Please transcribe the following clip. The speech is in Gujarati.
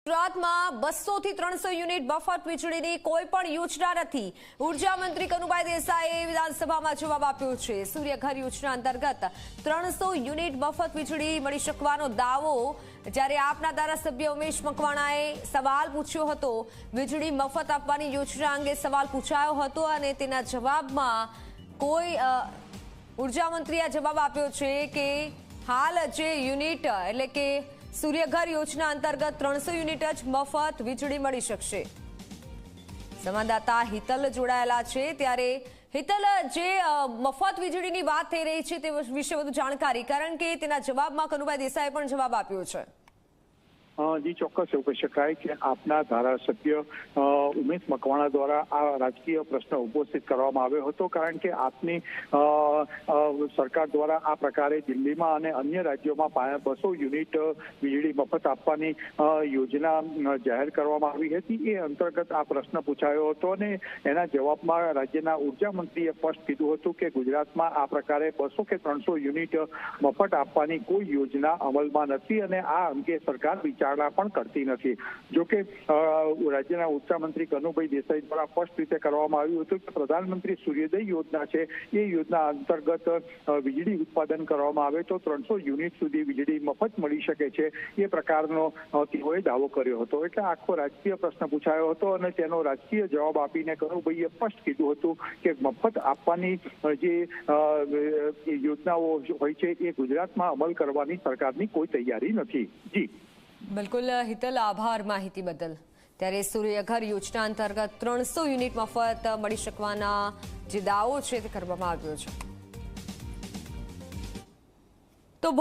ગુજરાતમાં 200 થી 300 યુનિટ મફત વીજળીની કોઈ પણ યોજના નથી. ઉર્જા મંત્રી કનુભાઈ દેસાઈએ વિધાનસભામાં જવાબ આપ્યો છે. સૂર્યઘર યોજના અંતર્ગત 300 યુનિટ મફત વીજળી મળી શકવાનો દાવો જ્યારે આપના ધારાસભ્ય ઉમેશ મકવાણાએ સવાલ પૂછ્યો હતો. વીજળી મફત આપવાની યોજના અંગે સવાલ પૂછાયો હતો અને તેના જવાબમાં ઉર્જા મંત્રીએ જવાબ આપ્યો છે કે હાલ જે યુનિટ એટલે કે સૂર્યઘર યોજના અંતર્ગત 300 યુનિટ જ મફત વીજળી મળી શકશે. સંવાદદાતા હિતલ જોડાયેલા છે. ત્યારે હિતલ, જે મફત વીજળીની વાત થઈ રહી છે તે વિશે વધુ જાણકારી, કારણ કે તેના જવાબમાં કનુભાઈ દેસાઈએ પણ જવાબ આપ્યો છે. જી ચોક્કસ એવું કહી શકાય કે આપના ધારાસભ્ય ઉમેશ મકવાણા દ્વારા આ રાજકીય પ્રશ્ન ઉપસ્થિત કરવામાં આવ્યો હતો, કારણ કે આપની સરકાર દ્વારા આ પ્રકારે દિલ્હીમાં અને અન્ય રાજ્યોમાં 200 યુનિટ વીજળી મફત આપવાની યોજના જાહેર કરવામાં આવી હતી. એ અંતર્ગત આ પ્રશ્ન પૂછાયો હતો અને એના જવાબમાં રાજ્યના ઉર્જા મંત્રીએ સ્પષ્ટ કીધું હતું કે ગુજરાતમાં આ પ્રકારે 200 કે 300 યુનિટ મફત આપવાની કોઈ યોજના અમલમાં નથી અને આ અંગે સરકાર પણ કરતી નથી. જોકે રાજ્યના ઉર્જા મંત્રી કનુભાઈ દેસાઈ દ્વારા સ્પષ્ટ રીતે કરવામાં આવ્યું હતું કે પ્રધાનમંત્રી સૂર્યોદય યોજના છે, એ યોજના અંતર્ગત વીજળી ઉત્પાદન કરવામાં આવે તો 300 યુનિટ સુધી વીજળી મફત મળી શકે છે, એ પ્રકારનો તેઓએ દાવો કર્યો હતો. એટલે આખો રાજકીય પ્રશ્ન પૂછાયો હતો અને તેનો રાજકીય જવાબ આપીને કનુભાઈએ સ્પષ્ટ કીધું હતું કે મફત આપવાની જે યોજનાઓ હોય છે એ ગુજરાતમાં અમલ કરવાની સરકારની કોઈ તૈયારી નથી. જી બિલકુલ હિતલ, આભાર માહિતી બદલ. ત્યારે સૂર્યઘર યોજના અંતર્ગત 300 યુનિટ મફત મળી શકવાના જે દાવો છે તે કરવામાં આવ્યો છે. તો